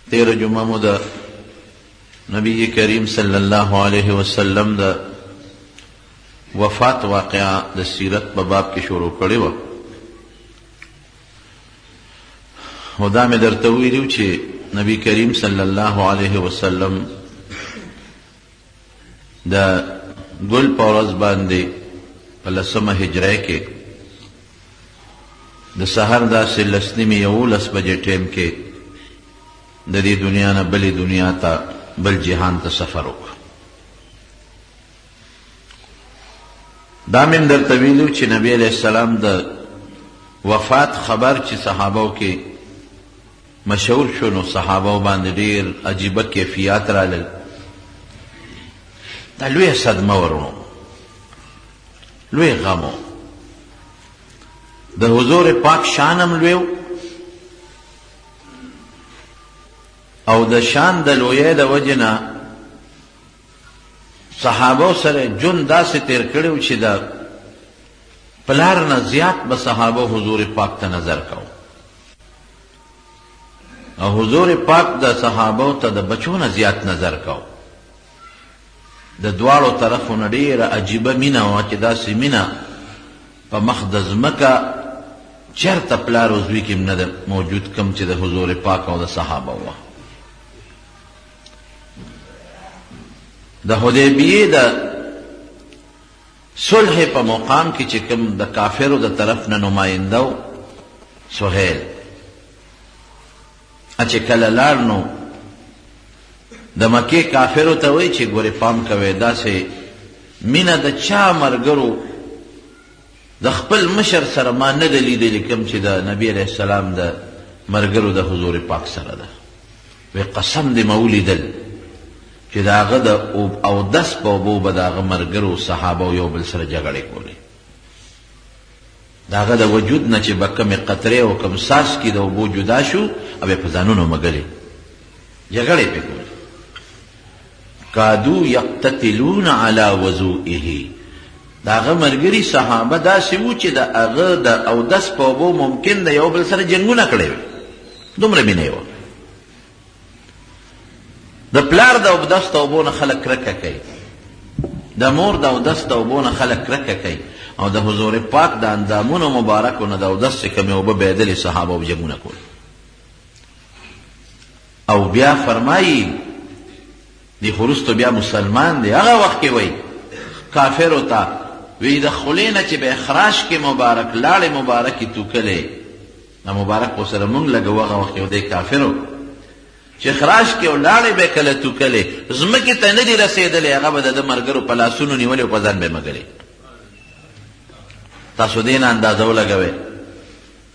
تیر جمعه مو د نبی کریم صلی الله علیه وسلم د وفات واقعا د سیرت په باب کې شروع کړی و. او دا مې درته ویلي چې نبی کریم صلی الله علیه وسلم د ګل په ورځ باندې په 10مه هجری کې د سحر داسې 11:11 بجې ټیم کې د دې دنیا نه بلې دنیا ته بل جهان ته سفر وکړ. دا مې درته ویلو چې نبی علیه السلام د وفات خبر چې صحابو کې مشهور شو نو صحابو باندې ډېر عجیبه کیفیات رالل. دا لویه صدمه ورنو، لوی غمو. د حضور پاک شانم لویو او د شان د لویه د وجنه صحابو سره جون داسې تیر کړو چې د پلار نه زیات به صحابو حضور پاک ته نظر کو او حضور پاک د صحابو ته د بچو نه زیات نظر کو. د دواړو طرفونو ډېره عجیبه مینه وه چې داسې مینه په مخ د ځمکه چېرته پلار او زوی کې نه ده موجود کم چې د حضور پاک او د صحابه وه. د حدیبیې د صلح په مقام کې چې کوم د کافرو د طرف نه نماینده و سهیل چې کله لاړ نو د مکې کافرو ته وایي چې ګورې پام کوئ داسې مینه د چا ملګرو د خپل مشر سره ما نه ده لیدلې کوم چې د نبی علیه السلام د ملګرو د حضور پاک سره ده. وی قسم دې مې ولیدل چې د هغه د اودس په اوبو به د هغه ملګرو صحابو یو بل سره جګړې کولې. د هغه د وجود نه چې به کومې قطرې او کوم څاڅکي د اوبو جدا شو او یې په ځانونو مږلې جګړې پې کولې. کادو یقتتلون علی وضوئه. د هغه ملګري صحابه داسې وو چې د هغه د اودس په اوبو ممکن د یو بل سره جنګونه کړی وي، دومره مینه یې وه. د پلار د اودس د اوبو نه خلک کرکه کوي، د مور د اودس د اوبو نه خلک کرکه کوي، او د حضور پاک د اندامونو مبارکو نه د اودس چې کومې اوبه بهېدلې صحابه او جنګونه کول. او بیا فرمایي دی خو بیا مسلمان دی. هغه وخت کې وایي کافرو ته وی د خولې نه چې به اخراج کې مبارک لاړې مبارکې توکلې دا مبارک خو سره مونږ لګو. هغه وخت کې دی کافرو چې اخراج کې او لاړې به کله توکلې ځمکې ته نه دي رسېدلې، هغه به د ملګرو په لاسونو نیولې او په ځان به مږلې. تاسو دې نه اندازه ولګوئ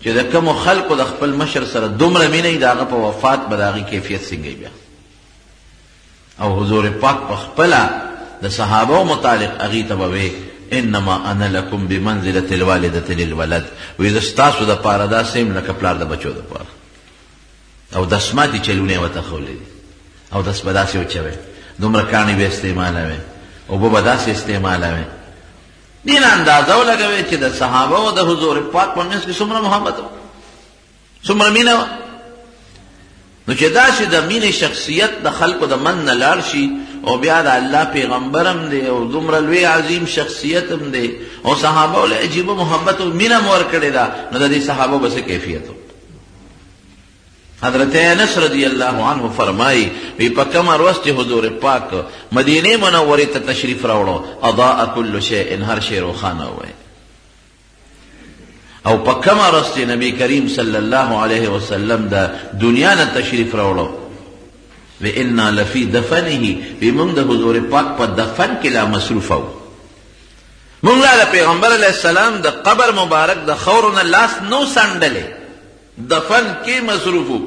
چې د کومو خلکو د خپل مشر سره دومره مینه وي د هغه په وفات به د هغې کیفیت څنګه بیا. او حضور پاک په خپله د صحابو متعلق هغې ته به وی انما انا لکم بمنزلة الوالدة للولد. وی زه ستاسو دپاره داسې یم لکه پلار د بچو دپاره. او دسماتې چلونه یې ورته ښولې دي او دس به داسې وچوئ، دومره کاڼي به استعمالوئ، اوبه به داسې استعمالوئ. دې نه اندازه ولګوئ چې د صحابه او د حضور پاک په منځ کې څومره محبت و، څومره مینه وه. نو چې داسې د مینې شخصیت د خلکو د من نه لاړ شي او بیا د الله پیغمبر هم دی او دومره لوی عظیم شخصیت هم دی او صحابه له عجیبه محبت او مینه هم ورکړې ده، نو د دې صحابه به څه کیفیت و. حضرت انس رضی الله عنه فرمایي وی په کومه ورځ چې حضور پاک مدینې منورې ته تشریف راوړو اضاء کل شیء، هر شی روښانه وای. او په کومه ورځ چې نبی کریم صلی الله علیه وسلم د دنیا نه تشریف راوړو و انا لفی دفنه، وی موږ د حضور پاک په دفن کې لا مصروفه وو. موږ لا د پیغمبر علیه السلام د قبر مبارک د خاورو نه لاس نو څنډلی، دفن کې مصروف وو.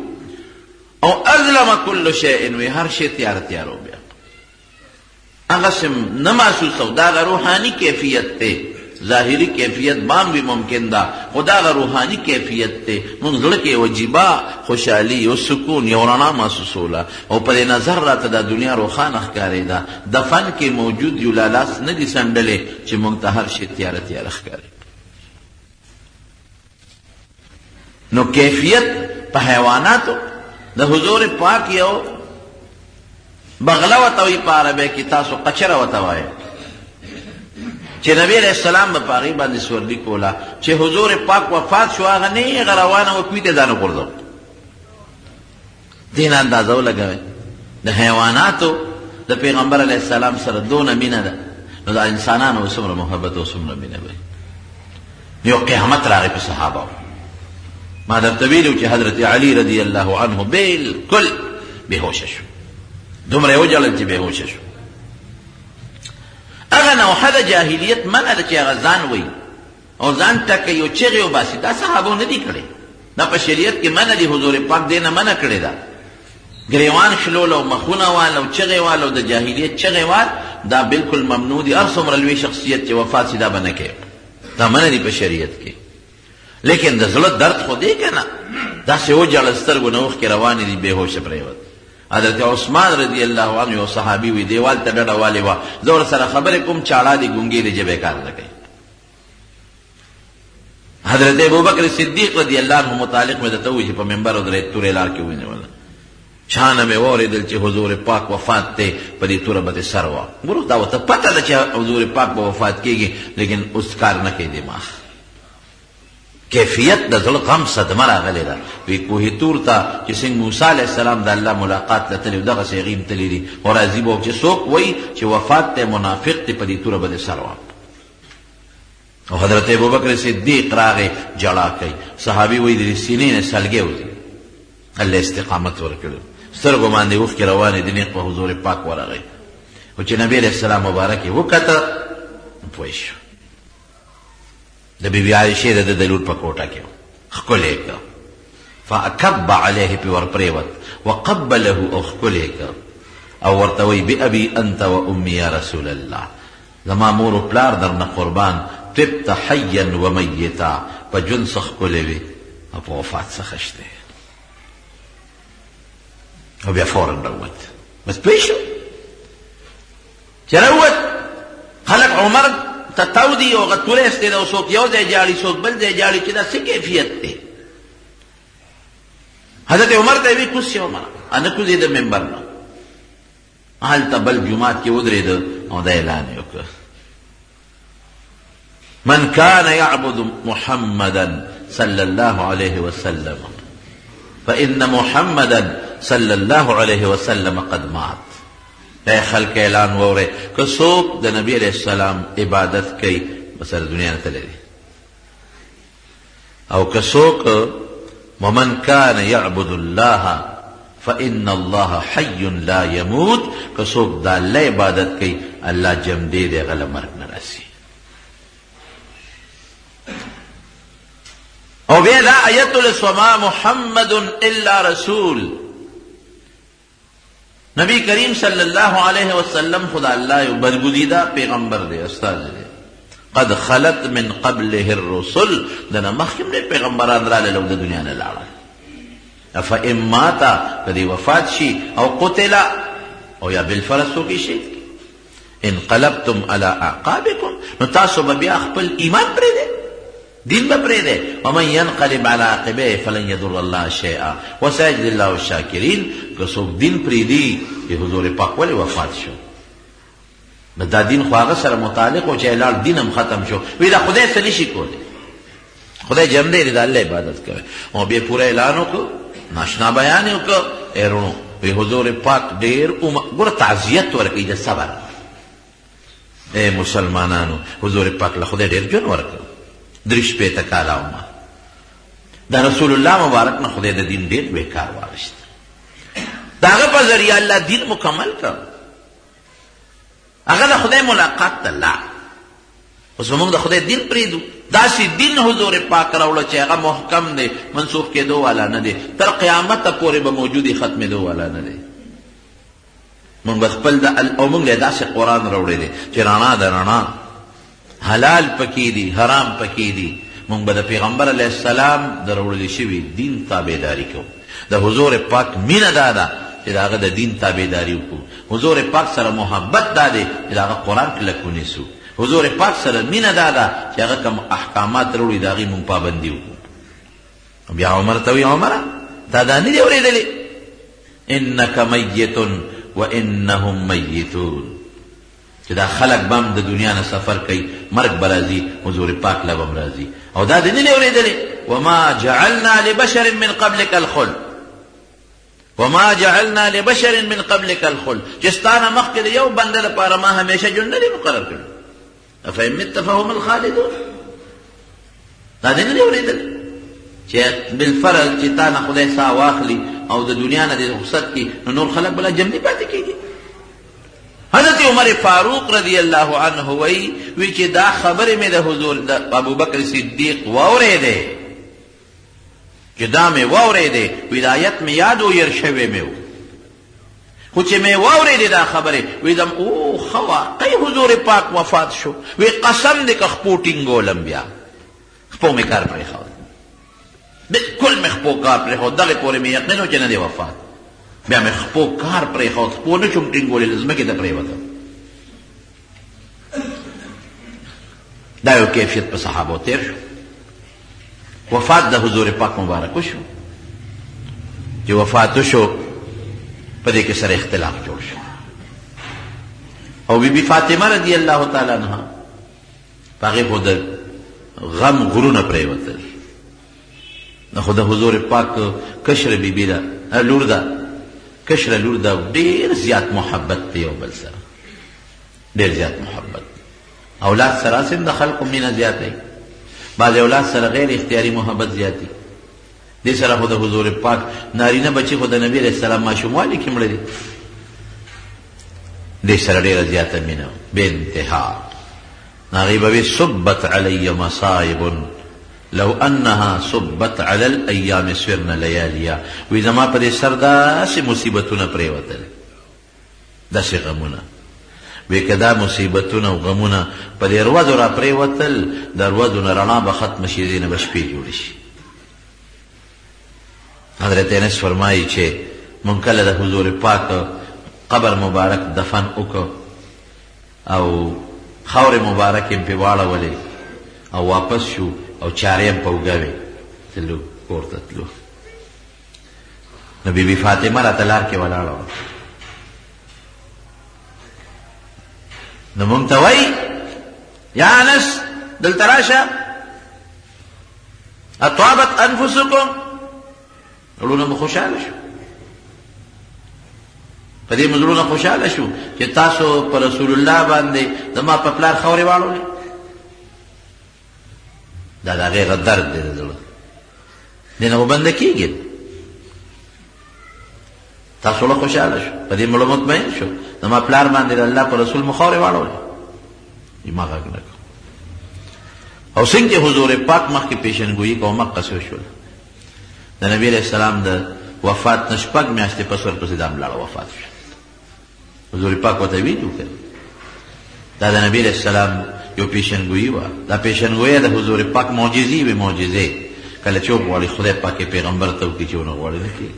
او اظلم کل شیء، وی هر شی تیار تیار و بیا هغه سم نه محسوسو. دا هغه روحاني کیفیت دی، ظاهري کیفیت بام بھی ممکن دا، خدا کا روحانی کیفیت تے من زړه کې وجیبه خوشحالي او سکون یو رڼا محسوسوله او په نظر راته د دنیا روښانه ښکارېده. دفن کې موجود یو لاس نه دي څنډلې چې موږ ته هر شی تیاره تیاره ښکاري. نو کیفیت په حیواناتو د حضور پاک یو بغله ورته وایي په عربۍ کې، تاسو قچره ورته وایئ، چې نبی علیہ السلام به په هغې باندې سورلي کوله. چې حضور پاک وفات شو هغه نیغه روانه وه کوي ته ځان وغورځو. دې نه اندازه ولګوئ د حیواناتو د پیغمبر علیه السلام سره دونه مینه ده، نو د انسانانو څومره محبت او څومره مینه به یو قیامت راغی په صحابه. ما درته ویلي چې حضرت علي رضی الله عنه بالکل بېهوشه شو، دومره یې وجړل چې بېهوشه شو. هغه نوحه د جاهلیت منع ده چې هغه ځان وایي او ځان ټکوي او چغې وباسي، دا صحابو نه دي کړی، دا په شریعت کې منع دي. حضور پاک دې نه منع کړې ده. ګریوان شلول او مخونه وال او چغې وال او د جاهلیت چغې وال دا بالکل ممنوع دي. هر څومره لوی شخصیت چې وفات شي دا به نه کوي، دا منع دي په شریعت کې. لیکن د زړه درد خو دی که نه، داسې وجړل سترګو نه اوښکې روانې دي، بېهوشه پرېوت. حضرت عثمان رضی الله عنه یو صحابي وي، دیوال ته ډډه والې وه، زه ورسره خبرې کوم، چاړه دي ګونګې دي، ژبې کار نه کوي. حضرت ابوبکر صدیق رضی الله عنه متعلق مې درته ووایي چې په منبر ودرېد، تورې لار کې ونیوله، چانه مې واورېدل چې حضور پاک وفات دی، په دې توره به دې سر وه. ګورو دا ورته پته ده چې حضور پاک به وفات کېږي، لیکن اوس کار نه کوي دماغ. کیفیت د زړه غم صدمه راغلې ده. وی کوه تور ته چې څنګه موسی علیه السلام د الله ملاقات ته تللی، دغسې هغې هم تللی دي، او راضي به چې څوک وایي چې وفات دی منافق دی، په دې توره به دې سر وه. او حضرت ابوبکر صدیق راغی جړا کوي. صحابي وایي د سینې نه سلګۍ وځي، الله استقامت ورکړو، سترګو باندې اوښکې روانې دي، نیغ په حضور پاک ورغی. او چې نبی علیه السلام مبارک یې وکته پوه شو د بیبي عایشې د لور په کوټه کې ښکلی یې کړ، فاکب علیه پې ورپرېوت، وقبله او ښکلی یې کړ او ورته وایي بأبي انت و امي یا رسول الله، زما مور و پلار درنه قربان، طبت حیا و میتا، په ژوند څه ښکلی وي او په وفات څه ښه شتی. او بیا فورا راووت. بس پوه شو چې راووت، خلک عمر ته تاو دي او هغه توره ایستې ده، او څوک یو ځای جاړي، څوک بل ځای جاړي، چې دا څه کیفیت دی. حضرت عمر ته یې وی کوز شي عمره، نه کوزېده منبر نه، هلته بل جومات کې ودرېده او دا اعلان یې وکړ: من كان يعبد محمدا صلى الله عليه وسلم فإن محمدا صلی الله علیه وسلم قد مات. اے خلق اعلان ووره که څوک د نبی علیہ السلام عبادت کوي بس دنیا نه تللی، او که څوک ومن كان يعبد الله فإن الله حي لا يموت، که څوک د الله عبادت کوي الله جمدې دی، هغه له مرګ نه راسي. او بیا لا آیت لسما محمد الا رسول، نبی کریم صلی اللہ علیہ وسلم خدا اللہ برگزیدہ پیغمبر دے، استاد دے. قد خلت من قبله الرسل، دنا مخکم دے پیغمبران را لو د دنیا نه لاړل. افئن ماتا کدی وفات شي او قتلا او یا بالفرس وکړي شي، انقلبتم على اعقابكم، نو تاسو به بیا خپل ایمان پرېږدئ، دین به پرېږدئ. ومن ينقلب على عقبيه فلن يضر الله شيئا وسيجزي الله الشاكرين. که څوک دین پرېږدي، د حضور پاک ولې وفات شو؟ دا دین خو هغه سره متعلق و چې لاړ دین هم ختم شو. وی دا خدای څه نشي کولی، خدای جمع دی، د الله عبادت کوي. او بیا پوره اعلان وکړو، ناشنا بیان یې وکړو. ایرونو وی حضور پاک ډېر ګوره تعزیت ورکوي د صبر. ای مسلمانانو، حضور پاک له خدای ډېر ژوند ورکړ، 3 کاله عمر. د رسول الله مبارک نه خدای د دین ډېر لوی کار واخیست، د هغه په ذریعه الله دین مکمل کړ. هغه د خدای ملاقات ته لاړ. اوس موږ د خدای دین پرېږدو، داسې دین حضور پاک راوړه چې هغه محکم دی، منسوخ کېدو والا نه دی، تر قیامته پورې به موجودي ختمېدو والا نه دی. موږ به خپل او موږ له داسې قرآن راوړی دی چې رڼا د رڼا، حلال پکې دي، حرام پکې دي. موږ به د پیغمبر علیه السلام د راوړل شوي دین تابعداري کوو. د حضور پاک مینه دا ده چې د هغه د دین تابعداري وکړو. حضور پاک سره محبت دا دی چې د هغه قرآن کلک ونیسو. حضور پاک سره مینه دا ده چې هغه کوم احکامات راوړي د هغې مونږ پابندي وکړو. بیا عمر ته وایي عمره تا دا نه دي اورېدلې انک میت وانهم میتون، چې دا خلق بم د دنیا نه سفر کوي، مرګ برازي، حضور پاک لبم راځي. او دا دې نه اورېدلې وما جعلنا لبشر من قبلك الخلد، وما جعلنا لبشر من قبلك الخلد، چې ستانه مخکې د یو بنده لپاره ما همیشه ژوند نه دی مقرر کړی. افإن مت فهم الخالدون. دا دې نه اورېدلې چې بالفرض چې تا نه خدای ساه واخلي او د دنیا نه د رخصت کړي نو نور خلک بلا جمدي پاتې کېږي. حضرت عمر فاروق رضی الله عنه وی چې دا خبرې مې د حضور د ابوبکر صدیق واورېدې، چې دا مې واورېدې، وی د آیت مې یاد و ير شوی مې و، خو چې مې واورېدې دا خبرې وی دم او خوا قی حضور پاک وفات شو، وی قسم دې که خپو ټینګولم بیا خپو مې کار پرېښود، بالکل مې خپو کار پرېښود، دغې پورې مې یقین و چې نه دی وفات، بیا مې خپو کار پرېښود، خپو نه شم ټینګولی، ځمکې ته پرېوتم. دا یو کیفیت په صحابو تیر شو. وفات د حضور پاک مبارک وشو، چې وفات وشو په دې کې سره اختلاف جوړ شو، او بی بی فاطمه رضی الله تعالی عنها په هغې خو د غم غرونه پرېوتل. نو خو د حضور پاک کشره بی بی ده، لور ده، کشره لور ده، ډېر زیات محبت دی یو بل سره، ډېر زیات محبت. اولاد سره هم د خلکو مینه زیاته، بعض اولاد سره غیر اختیاري محبت زیاتی. دې سره خو د حضور پاک نارینه بچي خو د نبي علیه السلام ماشوموالي کې مړه دي، دې سره ډېره زیاته مینه بې انتها. هغې به وي صبت علی مصائب لو انها صبت علی الایام سرن لیالیا، وی زما په دې سر داسې مصیبتونه پرېوتل، داسې غمونه، وی که دا مصیبتونه او غمونه په دې ورځو را پرېوتل، د ورځو نه رڼا به ختمه شي، دې نه به شپې جوړې شي. حضرت انس فرمایي چې مونږ کله د حضور پاک قبر مبارک دفن وکړو او خاورې مبارک یې پرې واړولې او واپس شو او چارې هم په اوږه وې، تلو کور ته تلو. نو بی بی فاطمه راته لار کې ولاړه وه، نو مونږ ته وایي یا انس دلته راشه، اطابت انفسکم، زړونه مو خوشحاله شو، په دې مو زړونه خوشحاله شو چې تاسو په رسول الله باندې زما په پلار خاورې واړولې. دا د هغې غ درد دی د زړه، دې نه خو بنده کېږي. تاسو له خوشحاله شو، په دې مړه مطمئن شو زما پلار باندې د الله په رسول مو خاورې واړولې، ما غږ نه کړ. او څنګه حضور پاک مخکې پیشنګویي کوه مقصې وشول. د نبي علیه السلام د وفات نه شپږ میاشتې پس ورپسې دا ملاړه وفات شو. حضور پاک ورته ویلي وو، دا د نبي علیه السلام یو پیشنګویي وه. دا پیشنګویي د حضور پاک معجزې وې، معجزې. کله چې وغواړي خدای پاک یې پیغمبر ته وکړي، چې ونه غواړي نه کړي.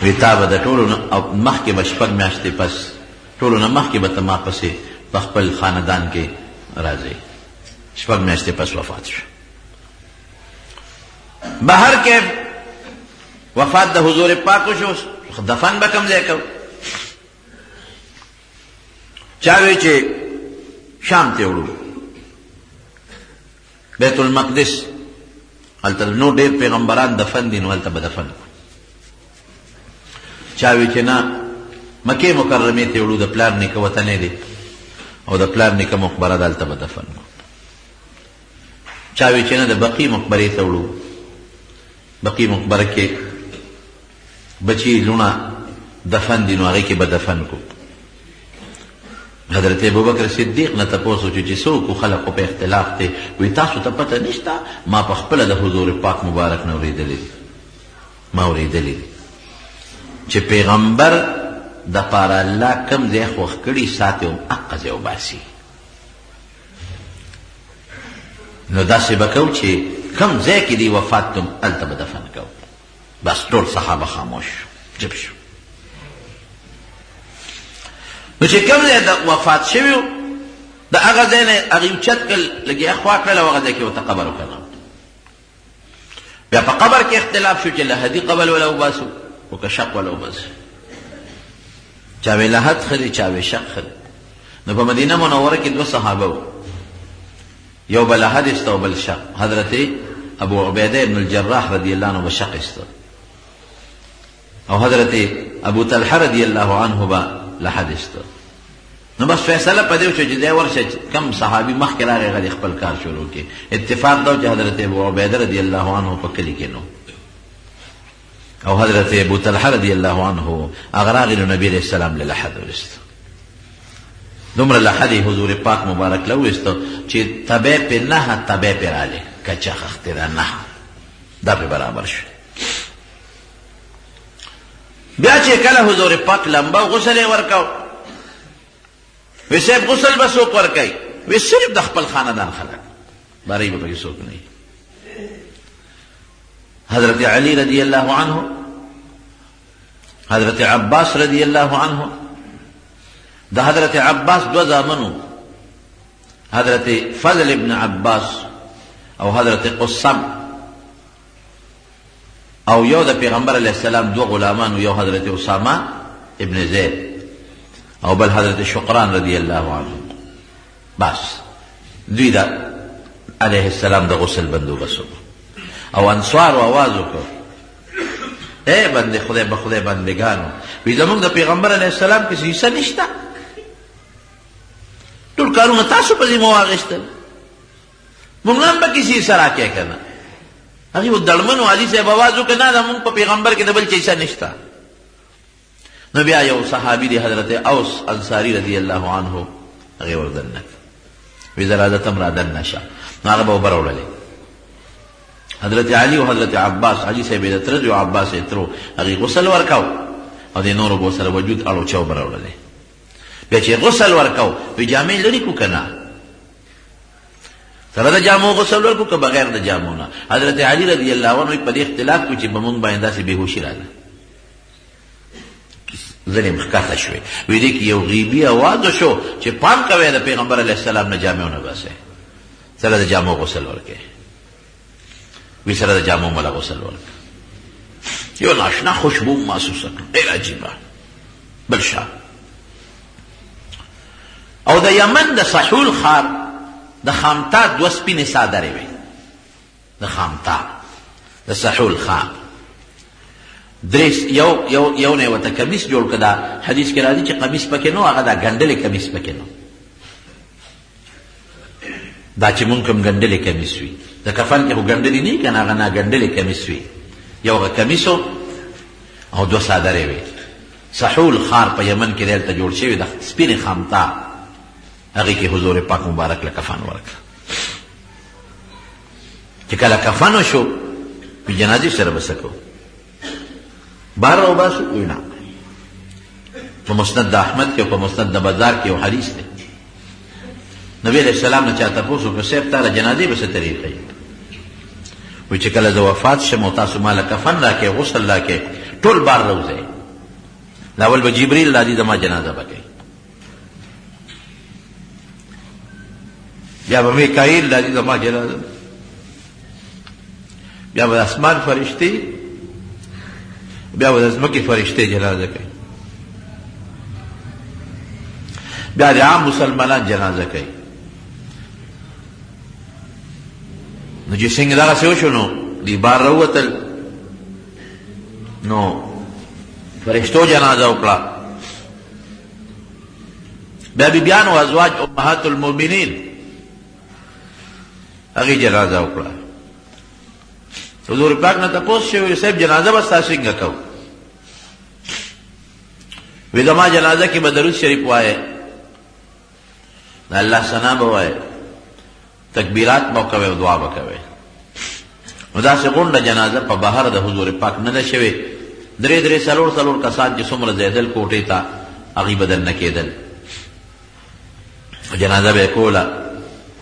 وی تا به د ټولو نه مخکې به شپږ میاشتې پس، ټولو نه مخکې به ته ما پسې په خپل خاندان کې راځئ. شپږ میاشتې پس وفات شو. بهر کې وفات د حضور پاک شو، دفن به کوم ځای کوو؟ چا وی چې شام ته وړو، بیت المقدس، هلته نور ډېر پیغمبران دفن دي، نو هلته به دفن کړو. چا وی چې نه مکې مکرمې ته وړو، د پلار نیکه وطن دی او د پلار نیکه مقبره ده، هلته به دفن کړو. چا وی چې نه د بقي مقبرې ته وړو، بقي مقبره کې بچي لونه دفن دي، نو هغې کې به دفن کړو. حضرت ابوبکر صدیق نه تپوس وشو چې څوک خلقو په اختلاف دی، وی تاسو ته پته نشته؟ ما په خپله د حضور پاک مبارک نه اورېدلی دي، ما اورېدلی دي چې پیغمبر د پاره الله کم ځای خوښ کړي ساتي هم هغه ځای وباسي. نو داسې به کوو چې کم ځای کې دی وفات کوم هلته به دفن کوو. بس ټول صحابه خاموش جب شو. نو چې کوم ځای د وفات شوي و د هغه ځای نه هغې اوچت کړل، لږ یې خوا کړل او هغه ځای کې ورته قبر وکړل. بیا په قبر کې اختلاف شو چې لحدي قبر ولا وباسو او که شق ولا وباسو. چا وی لحد خلی چا وی شق خلی. نو په مدینه منوره کې دوه صحابه وو، یو به لحد است او بل شق. حضرت ابو عبیده ابن الجراح رضی الله عنه به شق است او حضرت ابو طلحه رضی الله عنه به لحد است. نو بس فیصله پدې وشو چې دی ورشه کم صحابي مخکې راغی غلی خپل کار شروع کړي. اتفاق دا چې حضرت ابو عبیده رضی الله عنه په کلي کې نو او حضرت ابو طلحه رضی الله عنه هغه راغی نو نبی علیہ السلام له لحد ورست. دومره لحد حضور پاک مبارک له وست چې تبع په نه تبع پر رااله کچا اختیار نه دا په برابر شو. بیا چې کله حضور پاک لمبا غسل ورکاو وی صاحب غسل به څوک ورکوي؟ وی صرف د خپل خاندان خلک، باری به پکې څوک نه. حضرت علی رضی الله عنه، حضرت عباس رضی الله عنه. د حضرت عباس دو زامنو، حضرت فضل ابن عباس او حضرت قسم، او یو د پیغمبر علیہ السلام دو غلامانو، یو حضرت اسامه ابن زید او بل حضرت شقران رضی الله عنه. بس دوی دا علیہ السلام د غسل بندوبست او انصار آواز وکړ اے بنده خدای به خدای بندگانو وی زمونږ د پیغمبر علیہ السلام کې حصہ نشته، ټول کارونه تاسو په ذمه واخیستل، مونږ هم به کسی حصہ راکې کنه. هغه و دړمنو علي صاحب آواز وکړ نه زمونږ په پیغمبر کې د بل چا حصہ نشته. نو بیا یو صحابي دی حضرت اوس انصاری رضی الله عنه هغه وردن وی زرادتم را دن نشه نو هغه به اوبه راوړلې. حضرت علی او حضرت عباس، علي صاحب یې تره دی او عباس یې ترو، هغې غسل ورکاو او د نورو به ورسره وجود اړو چې اوبه راوړلې. بیا چې غسل ورکاو وی جامې لرې کړو که نه؟ سره د جامو غسل ورکړو که بغیر د جامو نه؟ حضرت علي رضی الله عنه په دې اختلاف کړو چې به مونږ باندې داسې بېهوشي راغله، ځنې مخکته شوې. وی دې کې یو غیبي اواز شو چې پام کوئ د پیغمبر علیه السلام نه جامې ونه باسئ، سره د جامو غسل ورکړئ. وی سره د جامو مله غسل ورکړه. یو ناشنا خوشبو محسوسه کړه، ډېر عجیبه. بل شا او د یمن د سحول ښار د خامتا دوه سپینې څادرې وې، د خامتا د سحول ښار دریس یو نه ورته کمیس جوړ کړه. دا حدیث کې راځي چې قمیص پکې نو، هغه دا ګنډلې کمیس پکې نو، دا چې مونږ کوم ګنډلې کمیس وي د کفن کې خو ګنډلې نه وي که نه، هغه ناګنډلې کمیس وي. یو هغه کمیس او دوه څادرې وې. سحول ښار په یمن کې دلته جوړ شوی د سپینې خامتا، هغې کې حضور پاک مبارک له کفن ورکړه. چې کله کفن وشو په جنازې سره به څه کوو؟ بهر راوباسو؟ وی نه. په مسند د احمد کې او په مسند د بازار کې یو حدیث دی، نبی علیہ السلام نه چا تپوس وکړ صاحب تا له جنازې به څه طریقه یې؟ وی چې کله زه وفات شم او تاسو ما له کفن راکې غسل راکې ټول بار روځئ، اول به جبریل راځي زما جنازه به کوي، بیا به میکائیل راځي زما جنازه، بیا به اسمان فرشتې، بیا به د ځمکې فرشتې جنازه کوي، بیا د عام مسلمانان جنازه کوي. نو چې څنګه دغسې وشو نو دی بار راووتل، نو فرشتو جنازه وکړه. بیا بیبیانو ازواج امهات المؤمنین هغې جنازه وکړه. حضور پاک نه تپوس شوی صاحب جنازه به ستا څنګه کوو؟ وی زما جنازه کې به درود شریف وایې، د الله ثنا به وایې، تکبیرات به کوئ او دعا به کوئ. نو داسې غونډه جنازه په بهر د حضور پاک نه ده شوې. درې درې څلور کسان چې څومره ځایدل کوټې ته هغې به دننه کېدل، جنازه به یې کوله،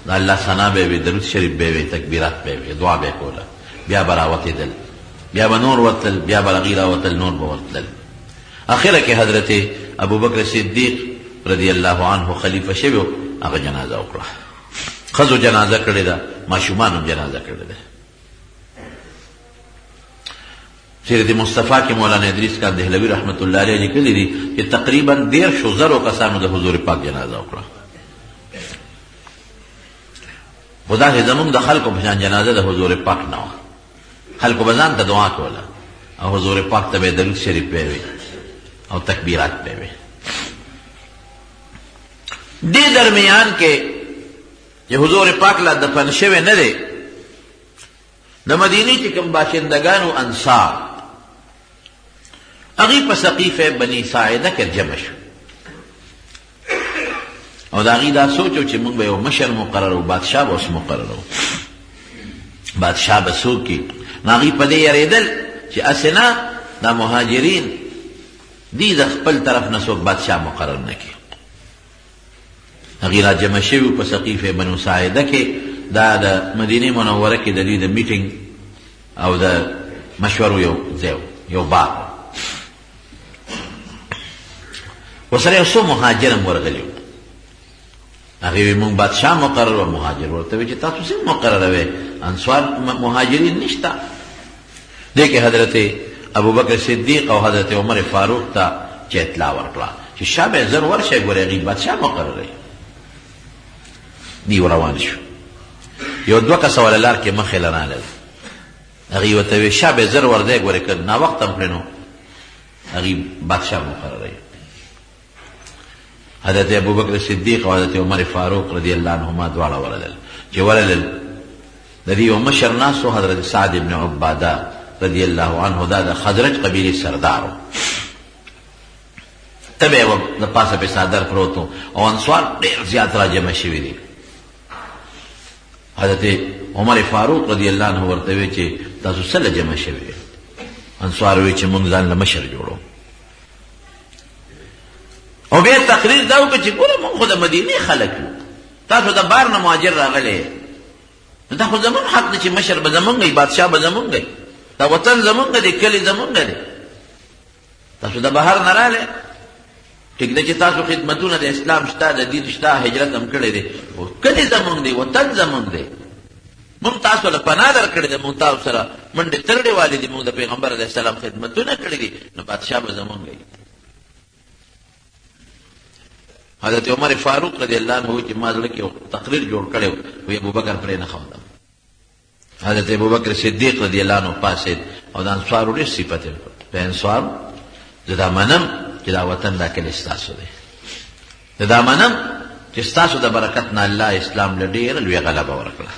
د الله ثنا به یې وي، درود شریف به یې وي، تکبیرات به یې وي، دعا به یې کوله، بیا به راوتېدل، بیا به نور ورتل، بیا به هغې راوتل، نور به ورتلل. اخره کې حضرت ابوبکر صدیق رضی الله عنه خلیفه شوی، هغه جنازه وکړه. ښځو جنازه کړې ده، ماشومان هم جنازه کړې ده. سیرت مصطفیٰ کې مولانا ادریس کان دهلوی رحمت الله علیه لیکلي دي چې تقریبا 1,000 کسانو د حضور پاک جنازه وکړه. خدا چې زمونږ د خلکو په شان جنازه د حضور پاک نه وه. خلکو به ځان ته دعا کوله او حضور پاک ته به درود شریف پوي او تکبیرات پوي. دې درمیان کې چې حضور پاک لا دفن شوی نه دی، د مدینې چې کوم باشندگانو انصار هغوی په سقیفه بني ساعده کې جمع شو او د هغوی دا سوچ و چې موږ به یو مشر مقررو، بادشاه به اوس مقررو، بادشاه به څوک وي. نو هغوی په دې یریدل چې هسې نه دا مهاجرین دي د خپل طرف نه څوک بادشاه مقرر نه کړي. هغوی را جمع شوي په سقیفه بنو ساعده کې، دا د مدینه منوره کې د دوی د میټینګ او د مشورو یو ځای یو باغ. ورسره یو څو مهاجر هم ورغلي وو. هغوی وایي موږ بادشاه مقرر و. مهاجر ورته وایي چې تاسو څنګه مقرروئ؟ انصار مهاجرین نشته. دې کې حضرت ابوبکر صدیق او حضرت عمر فاروق ته چې اطلاع ورکړه چې شابه زر ورشه ګورئ هغوی بادشاه مقرروي. دی روان شو. یو 2 کسه ولا لار کې مخې له رالل. هغوی ورته وایي شابه زر ورځئ ګورئ که ناوخته هم کړې نو هغوی بادشاه مقرروي. حضرت ابوبکر صدیق او حضرت عمر فاروق رضی الله عنهما دواړه ورلل. چې ورلل د دې یو مشر ناستو حضرت سعد بن عباده رضی الله عنه، دا د خزرج قبیلې سردارو. تبه یې د پاسه په صدر پروت او انصار ډېر زیات را جمع شوي دي. حضرت عمر فاروق رضی الله عنه ورته وایي چې تاسو څه له جمع شوي؟ انصار وایي چې موږ ځان له مشر جوړو. او بیا تقریر دا وکړه چې ګوره موږ خو د مدینې خلک یو، تاسو د بار نه مهاجر راغلی، دا خو زمونږ حق دی چې مشر به زمونږ وي، بادشاه به زمونږ وي، دا وطن زمونږ دی، کلي زمونږ دی. تاسو د بهر نه راغلی، ټیک ده چې تاسو خدمتونه د اسلام شته، د دین شته، هجرت هم کړی دی، کلي زمونږ دی، وطن زمونږ دی. موږ تاسو له پناه درکړې ده، موږ تاسو سره منډې ترړې والې دي، موږ د پیغمبر علیه السلام خدمتونه کړي دي، نو بادشاه به زمونږ وي. حضرت عمر فاروق رضی الله عنه چې ما زړه کې یو تقریر جوړ کړی وی ابوبکر پرې نه ښودم. حضرت ابوبکر صدیق رضی الله عنه پاسېد او د انصارو ډېر صفت یې وکړ. په انصارو زه دا منم چې دا وطن دا کلی ستاسو دی، زه دا منم چې ستاسو د برکت نه الله اسلام له ډېره لویه غلبه ورکړه.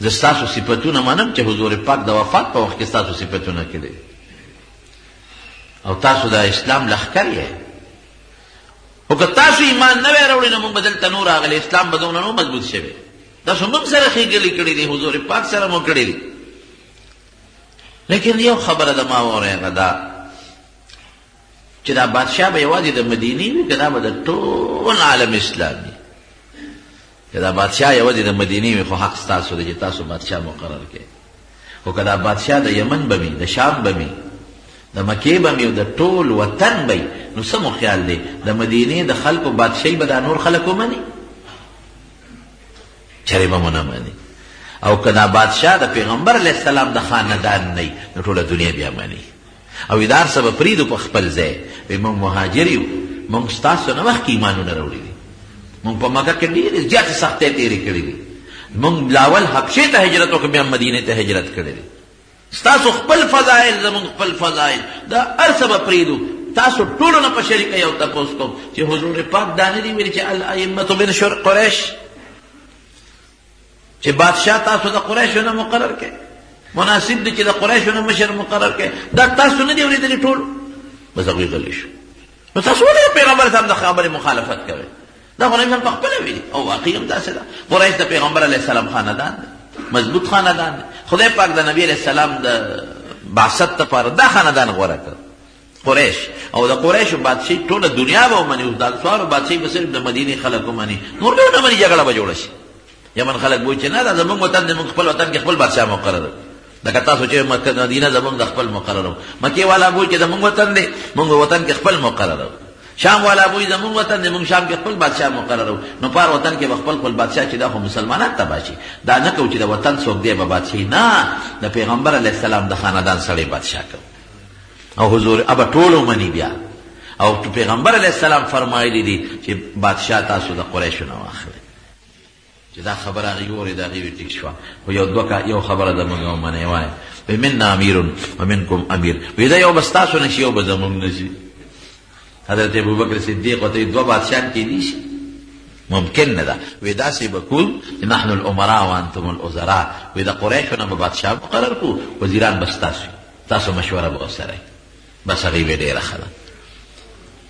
زه ستاسو صفتونه منم چې حضور پاک د وفات په وخت کې ستاسو صفتونه کړي او تاسو د اسلام لښکر یې. او که تاسو ایمان نه وی راوړئ نو موږ به دلته نور راغلی، اسلام به دونه نو مضبوط شوی. تاسو موږ سره ښېګلې کړي دي، حضور پاک سره مو کړي دي. لیکن یو خبره د ما واورئ، هغه دا چې دا بادشاه به یوازې د مدینې وي که دا به د ټول عالم اسلامي؟ که دا بادشاه یوازې د مدینې وي خو حق ستاسو دی چې تاسو بادشاه مقرر کړئ. خو که دا بادشاه د یمن به وي، د شام به وي، د مکې به وي، د ټول وطن به وي، نو څه مو خیال دی د مدینې د خلکو بادشاهي به دا نور خلک ومني؟ چرې به مو نه مني. او که دا بادشاه د پیغمبر علیه السلام د خاندان نه وي نو ټوله دنیا بیا مني. او ادار څه به پرېږدو په خپل ځای، وایي موږ مهاجر یو، موږ ستاسو نه مخکې ایمانونه راوړي دي، موږ په مکه کې ډېرې زیاتې سختۍ تېرې کړې دي، موږ لاول حبشې ته هجرت وکړو، بیا مدینې ته هجرت کړی دی. ستاسو خپل فضایل زموږ خپل فضایل، دا هر څه به پرېږدو. تاسو ټولو نه په شریکه یو تپوس کوم چې حضور پاک دا نه دي ویلي چې الائمة من قریش، چې بادشاه تاسو د قریشو نه مقرر کړئ، مناسب دی چې د قریشو نه مشر مقرر کړئ، دا تاسو نه دي اورېدلي ټولو؟ بس هغوی غلي شو. نو تاسو ولې پیغمبر صاحب د خبرې مخالفت کوئ؟ دا خو نبي په خپله ویلي او واقعي هم داسې ده. قریش د پیغمبر علیه السلام خاندان دی، مضبوط خاندان دی. خدای پاک د نبي علیه السلام د بعثت لپاره دا خاندان غوره کړ، قریش. او د قریشو بادشاهي ټوله دنیا به ومني، اوس د انصارو بادشاهي به صرف د مدینې خلک ومني، نور به ونه مني، جګړه به جوړه شي. یمن خلک به وایي چې نه دا زموږ وطن دی، موږ خپل وطن کې خپل بادشاه مقرر، لکه تاسو چې مدینه زموږ د خپل مقرر، مکې والا به وایي چې زموږ وطن دی، موږ وطن کې خپل مقرر. شام والا بوی زمون وطن دی، مونږ شام کې خپل بادشاہ مقررو، نو پار وطن کې خپل بادشاہ چې دا خو مسلمانان تباه شي، دا نه کوو چې د وطن څوک دی به بادشاهي، نه، د پیغمبر علیه السلام د خاندان سړی بادشاہ کوو. او حضور ابا ټولو منی بیا، او پیغمبر علیه السلام فرمایلی دي چې بادشاہ تاسو د قریشو نه واخلئ. چې دا خبره هغې اورې د هغې وی ټیک شوه، خو یو خبره زمونږ ومنئ وایي وی منا امیر ومنکم امیر، وی دا یو به ستاسو نه شي یو به زمونږ نه شي. حضرت ابوبکر صدیق ورته دوه بادشاهان کېدی شي؟ ممکن نه ده. وی داسې به کوو چې نحن الامراء وانتم الوزراء، وی د قریشو نه به بادشاه مقرر کړو، وزیران به ستاسو، تاسو مشوره به ورسره. بس هغې به ډېره ښه ده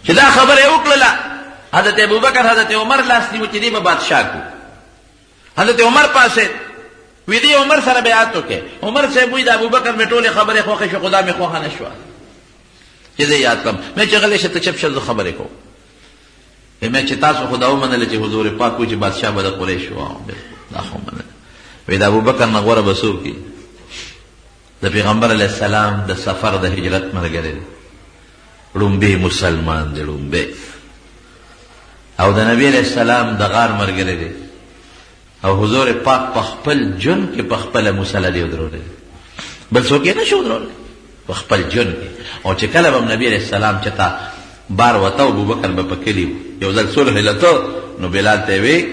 چې دا خبره یې وکړله. حضرت ابوبکر حضرت عمر لاس نیو چې دې به بادشاه کړو. حضرت عمر پاسې وی دې عمر سره بیعت وکړې. عمر صاحب وی د ابوبکر مې ټولې خبرې خوښې شو، خدا مې خوښه نه شوه چې زه یاد کړم. مې چې غلی شه ته چپ شه، زه خبرې کوم. مې چې تاسو خدا ومنله چې حضور پاک وایي چې بادشاه به د قریشو دا خو منله. وی د ابوبکر نه غوره به څوک دي؟ د پیغمبر علیه السلام د سفر د هجرت ملګری دی، ړومبی مسلمان دی، ړومبی. او د نبی علیه السلام د غار ملګری دی، او حضور پاک په خپل جون کې په خپله مسله دی ودرولی، بل څوک یې نه شو ودرولی په خپل جون کې. او چې کله به نبی علیه السلام چېته بار وته، ابوبکر به په کلي یو ځل صلح لته، نو بلال ته یې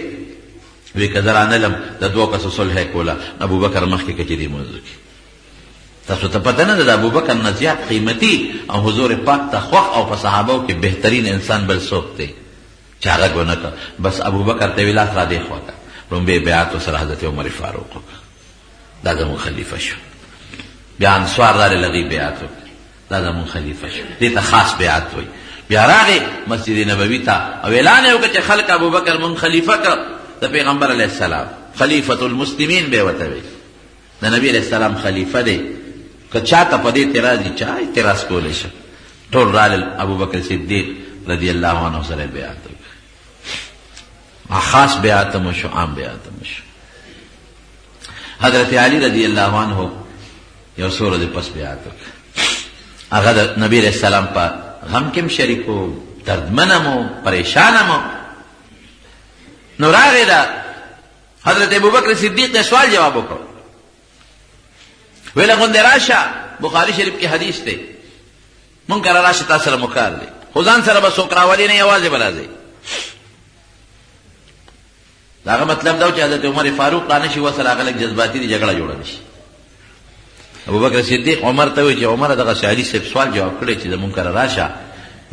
وی که زه رانلم د دوو کسو صلح یې کوله، ابوبکر مخکې که چې دې موضوع کې تاسو ته پته نه ده د ابوبکر نه زیات قیمتي او حضور پاک ته خوښ او په صحابو کې بهترین انسان بل څوک دی چې هغه ونه کړه. بس ابوبکر ته یې لاس را دې خوا کړه، لومبی بیعت ورسره حضرت عمر فاروق وکړه، دا زموږ خلیفه شو. بیا انصار دارې لغې بیعت وکړه، دا زموږ خلیفه شو. دې ته خاص بیعت وایي. بیا راغې مسجد نبوي ته او اعلان یې وکړه چې خلک ابوبکر مونږ خلیفه کړه د پیغمبر علیه السلام، خلیفة المسلمین به ورته وایي، د نبي علیه السلام خلیفه دی. که چاته په دې اعتراض وي، چا اعتراض کولی شي. ټول رالل، ابوبکر صدیق رضی الله عنه سره بیعت وکړه. خاص بیعت هم وشو، عام بیعت هم وشو. حضرت علی رضی الله عنه یو څو ورځې پس بیعت وکړه. هغه د نبي علیه السلام په غم کې هم شریک و، دردمن هم و، پریشان هم و. نو راغې ده حضرت ابوبکر صدیق ته سوال جواب وکړو، ویله غوندې راشه، بخاري شریف کې حدیث دی، مونږ کره راشه تا سره مکار دی، خو ځان سره به څوک راولي نه، یوازې به راځئ. د هغه مطلب دا و چې حضرت عمر فاروق را نه شي ورسره هغه لږ جذباتي دي، جګړه جوړه نه شي. ابوبکر صدیق عمر ته وایي چې عمره دغسې علي صاحب سوال جواب کړی چې زمونږ کره راشه،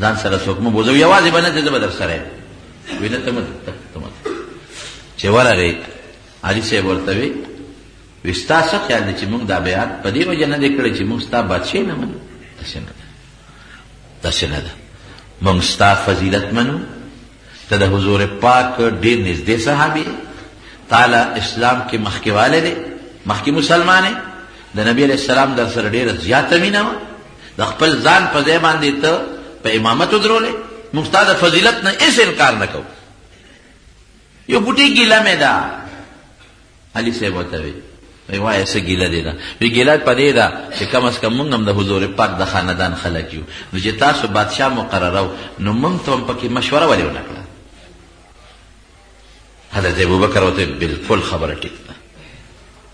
ځان سره څوک مه بوځوي، یوازې به نه ځې، زه به در سره یم. وایي نه ته مه چې ورغی علي صاحب ورته وایي وی ستا څه خیال دی چې مونږ دا بیعت په دې وجه نه دی کړی چې مونږ ستا بادشاهي نه منو؟ داسې نه ده، داسې نه ده. مونږ ستا فضیلت منو، ته د حضور پاک ډېر نږدې صحابي، تعالی اسلام کې مخکې والی دی، مخکې مسلمان یې، د نبي علیه السلام در سره ډېره زیاته مینه وه، د خپل ځان په ځای باندې ته په امامت ودرولې. مونږ ستا د فضیلت نه هېڅ انکار نه کوو. یو بوټۍ ګیله مې ده. علي صاحب ورته وایي وی وایه څه ګیله دی ده؟ وی ګیله په دې ده چې کم از کم مونږ هم د حضور پاک د خاندان خلک یو، نو چې تاسو بادشاه مقررو نو مونږ ته هم پکې مشوره ولې ونه کړه؟ حضرت ابوبکر ورته بالکل خبره ټیک ده،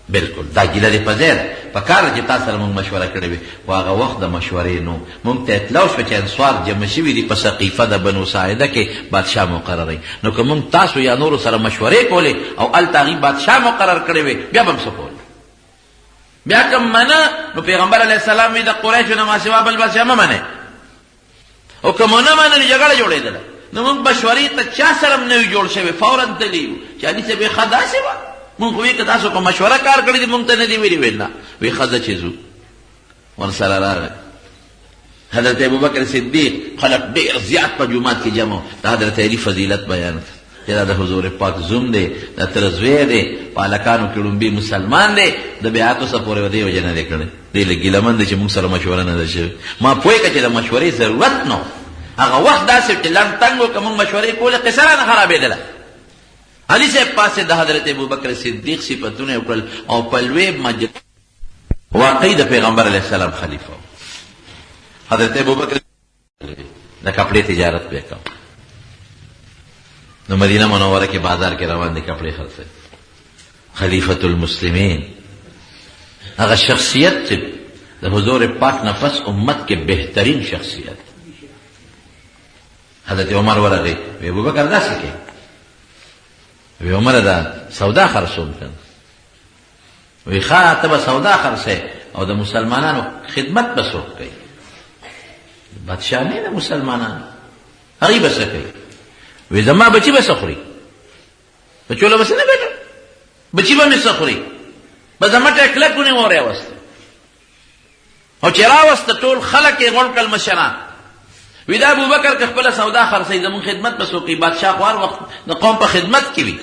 بالکل دا ګیله دې په ځای ده، په کار چې تا سره مونږ مشوره کړې وي، خو هغه وخت د مشورې نو مونږ ته اطلاع شوه چې انصار جمع شوي دي په سقیفه د بنو ساعده کې بادشاه مقرروي. نو که مونږ تاسو یا نورو سره مشورې کولې او هلته هغوی بادشاه مقرر کړی وي، بیا به هم څه کول؟ بیا که منه نو پیغمبر علیه السلام وی د قریشو نه ما سوا بل بادشاه مه منئ، او که مو نه منلې جګړه جوړېدله. نو مونږ مشورې ته چا سره هم نه وي جوړ شوی، فورا تللي یو چې علي صاحب یې ښه داسې وه، مونږ خو وی که تاسو په مشوره کار کړی دي مونږ ته نه دي ویلي. ویل نه، وی ښه ځه چې ځو. ورسره راغی حضرت ابوبکر صدیق، خلک ډېر زیات په جومات کې جمع و، د حضرت علي فضیلت بیان کړ چې دا د حضور پاک زوم دی، د تره زوی دی، په هلکانو کې ړومبي مسلمان دی، د بیعتو څه پورې دې وجه نه دی کړی، دی لږ ګیلهمن دی چې مونږ سره مشوره نه ده شوې. ما پوه کړه چې د مشورې ضرورت نه و، هغه وخت داسې چې لنډ تنګ و، که مونږ مشورې کولې قصه رانه خرابېدله. علي صاحب پاسې د حضرت ابوبکر صدیق صفتونه وکړل او په لوی مجلس واقعي د پیغمبر علیه السلام خلیفه حضرت ابوبکر د کپڑے تجارت به کوم. نو مدینه منوره کې بازار کې روان دي کپڑے خرڅوي. خلیفۃ المسلمین هغه شخصیت چې د حضور پاک نفس امت کې بهترین شخصیت. حضرت عمر ورغی وی ابوبکر داسې کوي. وی عمر دا سودا خرڅوم کنه. وی ښه ته به سودا خرڅې او د مسلمانانو خدمت به څوک کوي؟ بادشاہ نه د مسلمانانو هغوی به څه کوي؟ وی زما بچي به څه خوري؟ بچوله به څه نه بیټه؟ بچي به مې څه خوري؟ به زما ټکله کونې ور راوسته او چې راوسته ټول خلک یې غونډ کړل مشران. وی دا ابوبکر که خپله سودا خرڅوي زمونږ خدمت به څوک کوي؟ بادشاه خو هر وخت د قوم په خدمت کې وي،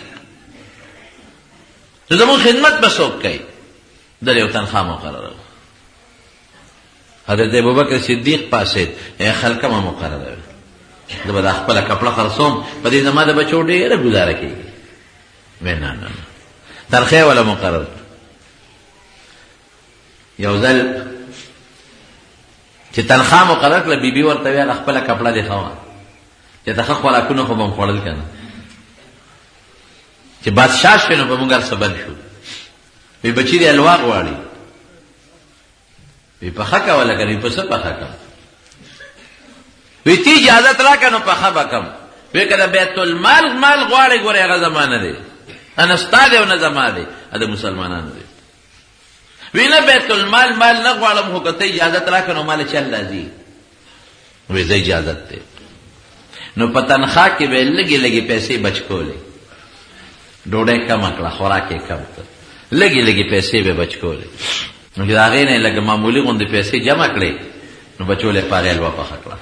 نو زمونږ خدمت به څوک کوي؟ دل یو تنخواه مقرره. حضرت ابوبکر صدیق پاسید خلکه ما مقرره زه به دا خپله کپړه خرڅوم، په دې زما د بچو ډېره ګزاره کېږي. وی نه نه ترخی ولا مقرر. یو ځل چې تنخواه مقرر کړه بیبي ورته ویل خپله کپړه دې ښه وه چې ته ښه خوراکونه خو به م خوړل که نه، چې بادشاه شوې نو په موږ هر څه بند شو. وی بچي دې الوا غواړي. وی پخه کوله که نه؟ وی په څه پخه کړم؟ وی تی اجازت راکړه نو پخه به کړم. وی که د بیت المال مال غواړې ګورې هغه زما نه دی، نه ستا دی او نه زما دی، د مسلمانانو دی. وی نه بیت المال مال نه غواړم خو که ته اجازت راکړه نو مال چل راځي. وی زه اجازت دی. نو په تنخواه کې به یې لږې لږې پیسې بچ کولې، ډوډۍ کمه کړه، خوراک یې کم کړه، لږې لږې پیسې به بچ کولې. نو چې د هغې نه یې لږه معمولي غوندې پیسې جمع کړې نو بچو له یې په هغې حلوه پخه کړه.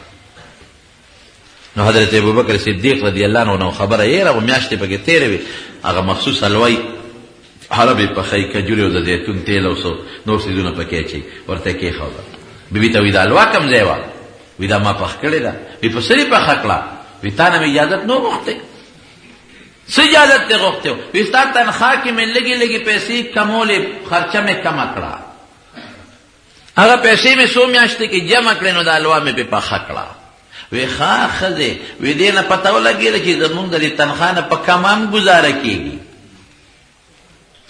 نو حضرت ابوبکر صدیق رضی الله عنه خبره یې را میاشتې پکې تېرې وې، هغه مخصوص حلوی حلب یې پخوي، کجورې او د زیتون تیل او نور څیزونه پکې اچوي، ورته یې کېښوده. بیبي ته وی دا حلوا کوم ځای وه؟ وی دا ما پخ کړې ده. وی په څه دې پخه کړه؟ وی تا نه مې اجازت نه غوښتی. څه اجازت دې غوښتی و؟ وی ستا تنخواه کې مې لږې لږې پیسې کمولې، خرچه مې کمه کړه، هغه پیسې مې څو میاشتې کې جمع کړې نو دا حلوا مې پې پخه کړه. وی ښه ښځې وی دې نه پته ولګېده چې زمونږ د دې تنخواه نه په کم هم ګزاره کېږي.